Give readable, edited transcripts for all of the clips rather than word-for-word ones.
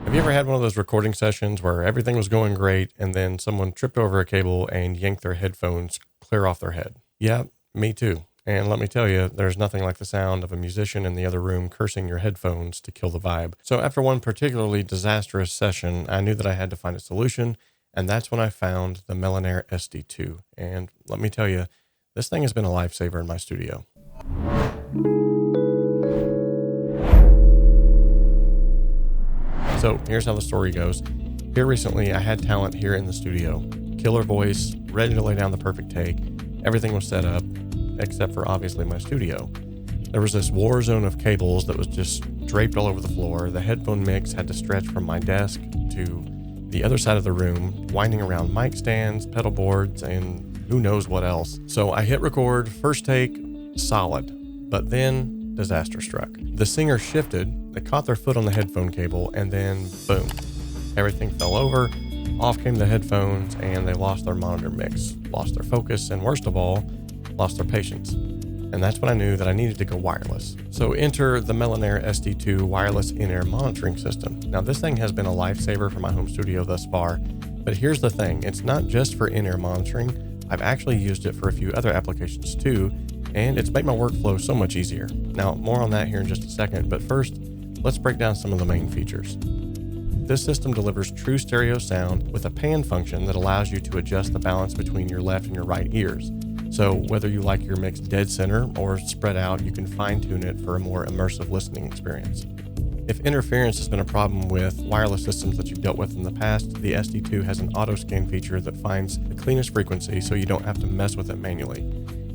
Have you ever had one of those recording sessions where everything was going great and then someone tripped over a cable and yanked their headphones clear off their head? Yeah, me too. And let me tell you, there's nothing like the sound of a musician in the other room cursing your headphones to kill the vibe. So after one particularly disastrous session, I knew that I had to find a solution, and that's when I found the Melonare SD-2. And let me tell you, this thing has been a lifesaver in my studio. So here's how the story goes. Here recently, I had talent here in the studio. Killer voice, ready to lay down the perfect take. Everything was set up, except for obviously my studio. There was this war zone of cables that was just draped all over the floor. The headphone mix had to stretch from my desk to the other side of the room, winding around mic stands, pedal boards, and who knows what else. So I hit record, first take, solid. But then disaster struck. The singer shifted, they caught their foot on the headphone cable, and then boom, everything fell over, off came the headphones, and they lost their monitor mix, lost their focus, and worst of all, lost their patience. And that's when I knew that I needed to go wireless. So enter the Melonare SD-2 wireless in-ear monitoring system. Now this thing has been a lifesaver for my home studio thus far, but here's the thing, it's not just for in-ear monitoring. I've actually used it for a few other applications too, and it's made my workflow so much easier. Now, more on that here in just a second, but first, let's break down some of the main features. This system delivers true stereo sound with a pan function that allows you to adjust the balance between your left and your right ears. So whether you like your mix dead center or spread out, you can fine-tune it for a more immersive listening experience. If interference has been a problem with wireless systems that you've dealt with in the past, the SD-2 has an auto scan feature that finds the cleanest frequency so you don't have to mess with it manually.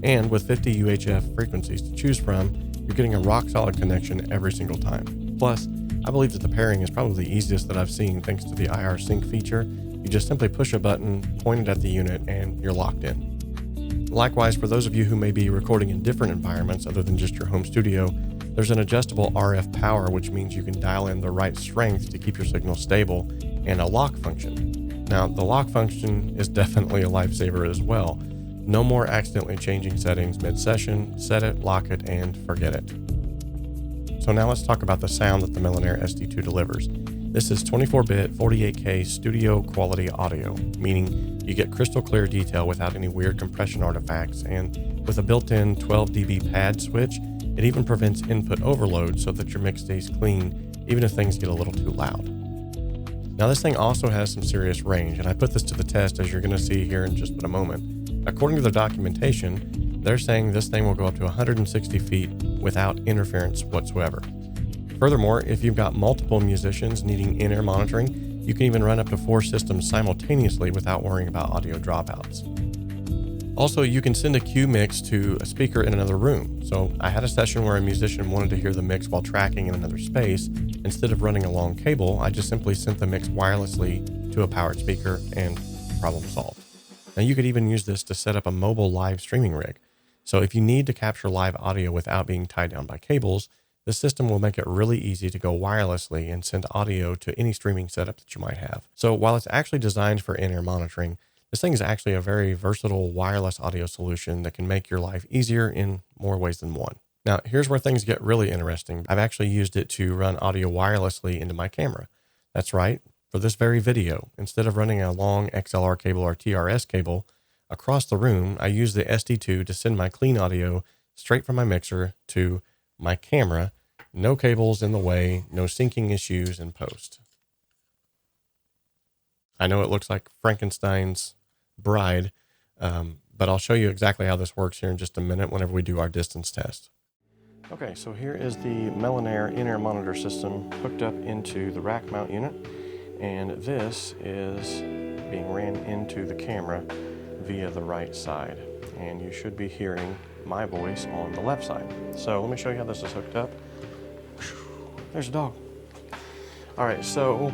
And with 50 UHF frequencies to choose from, you're getting a rock-solid connection every single time. Plus, I believe that the pairing is probably the easiest that I've seen thanks to the IR sync feature. You just simply push a button, point it at the unit, and you're locked in. Likewise, for those of you who may be recording in different environments other than just your home studio, there's an adjustable RF power, which means you can dial in the right strength to keep your signal stable, and a lock function. Now, the lock function is definitely a lifesaver as well. No more accidentally changing settings mid-session, set it, lock it, and forget it. So now let's talk about the sound that the Melonare SD-2 delivers. This is 24-bit 48K studio quality audio, meaning you get crystal clear detail without any weird compression artifacts, and with a built-in 12 dB pad switch, it even prevents input overload so that your mix stays clean even if things get a little too loud. Now this thing also has some serious range, and I put this to the test as you're going to see here in just a moment. According to their documentation, they're saying this thing will go up to 160 feet without interference whatsoever. Furthermore, if you've got multiple musicians needing in-ear monitoring, you can even run up to 4 systems simultaneously without worrying about audio dropouts. Also, you can send a cue mix to a speaker in another room. So I had a session where a musician wanted to hear the mix while tracking in another space. Instead of running a long cable, I just simply sent the mix wirelessly to a powered speaker and problem solved. Now you could even use this to set up a mobile live streaming rig. So if you need to capture live audio without being tied down by cables, the system will make it really easy to go wirelessly and send audio to any streaming setup that you might have. So while it's actually designed for in-ear monitoring, this thing is actually a very versatile wireless audio solution that can make your life easier in more ways than one. Now, here's where things get really interesting. I've actually used it to run audio wirelessly into my camera. That's right. For this very video, instead of running a long XLR cable or TRS cable across the room, I use the SD-2 to send my clean audio straight from my mixer to my camera. No cables in the way, no syncing issues in post. I know it looks like Frankenstein's bride, but I'll show you exactly how this works here in just a minute whenever we do our distance test. Okay, so here is the Melonare in-ear monitor system hooked up into the rack mount unit. And this is being ran into the camera via the right side. And you should be hearing my voice on the left side. So let me show you how this is hooked up. There's a dog. All right, so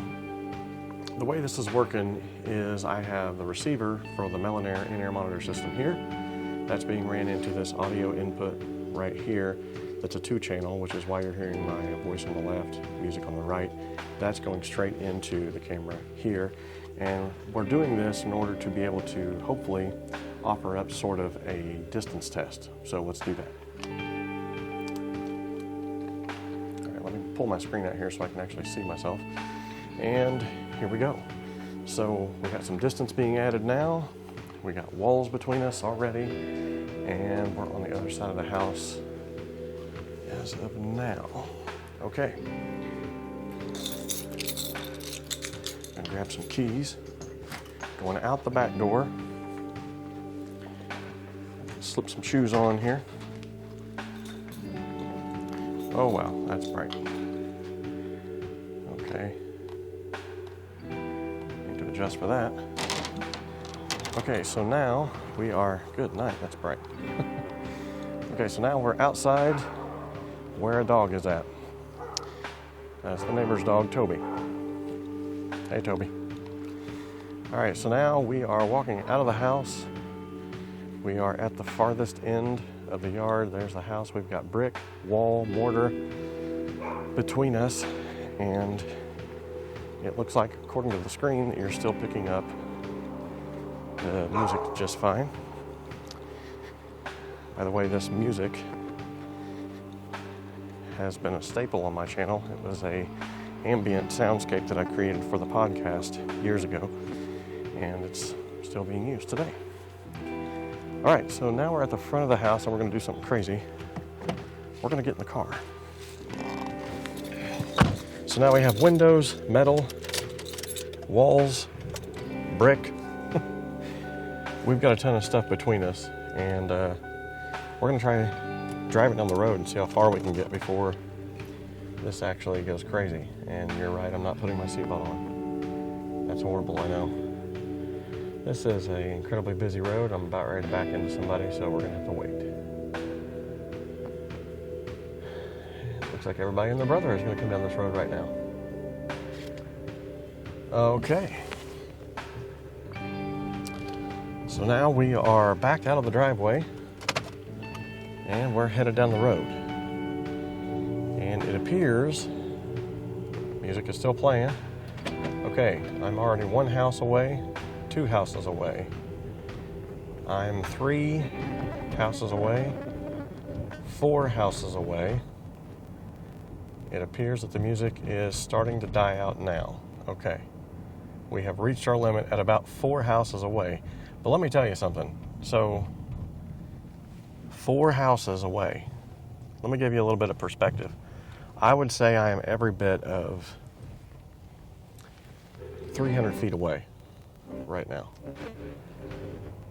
the way this is working is I have the receiver for the Melonare in-ear monitor system here. That's being ran into this audio input right here. That's a 2-channel, which is why you're hearing my voice on the left, music on the right. That's going straight into the camera here. And we're doing this in order to be able to hopefully offer up sort of a distance test. So let's do that. All right, let me pull my screen out here so I can actually see myself. And here we go. So we got some distance being added now. We got walls between us already, and we're on the other side of the house as of now. Okay. Gonna grab some keys. Going out the back door. Slip some shoes on here. Oh wow, that's bright. Okay. Need to adjust for that. Okay, so now we are, good night, that's bright. Okay, so now we're outside where a dog is at. That's the neighbor's dog, Toby. Hey, Toby. All right, so now we are walking out of the house. We are at the farthest end of the yard. There's the house. We've got brick, wall, mortar between us, and it looks like, according to the screen, that you're still picking up the music just fine. By the way, this music has been a staple on my channel. It was a ambient soundscape that I created for the podcast years ago, and it's still being used today. All right, so now we're at the front of the house and we're gonna do something crazy. We're gonna get in the car. So now we have windows, metal, walls, brick. We've got a ton of stuff between us, and we're gonna try driving down the road and see how far we can get before this actually goes crazy. And you're right, I'm not putting my seatbelt on. That's horrible, I know. This is an incredibly busy road. I'm about ready to back into somebody, so we're gonna have to wait. Looks like everybody and their brother is gonna come down this road right now. Okay. So now we are backed out of the driveway and we're headed down the road. And it appears music is still playing. Okay, I'm already one house away. 2 houses away. I'm 3 houses away, 4 houses away. It appears that the music is starting to die out now. Okay. We have reached our limit at about 4 houses away. But let me tell you something. So, 4 houses away. Let me give you a little bit of perspective. I would say I am every bit of 300 feet away right now.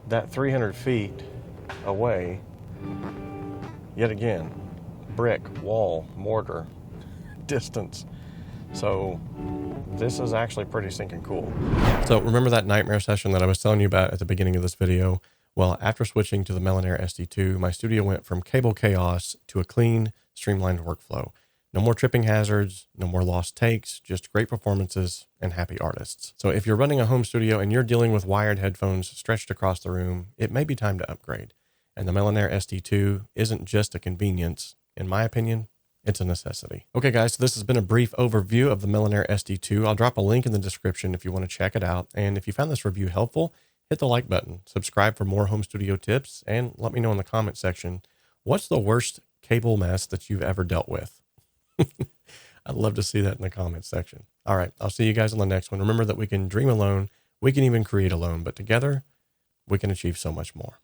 That 300 feet away, yet again, brick, wall, mortar, distance. So this is actually pretty stinking cool. So remember that nightmare session that I was telling you about at the beginning of this video? Well, after switching to the Melonare SD2, my studio went from cable chaos to a clean, streamlined workflow. No more tripping hazards, no more lost takes, just great performances and happy artists. So if you're running a home studio and you're dealing with wired headphones stretched across the room, it may be time to upgrade. And the Melonare SD2 isn't just a convenience. In my opinion, it's a necessity. Okay guys, so this has been a brief overview of the Melonare SD2. I'll drop a link in the description if you want to check it out. And if you found this review helpful, hit the like button, subscribe for more home studio tips, and let me know in the comment section, what's the worst cable mess that you've ever dealt with? I'd love to see that in the comments section. All right, I'll see you guys on the next one. Remember that we can dream alone, we can even create alone, but together we can achieve so much more.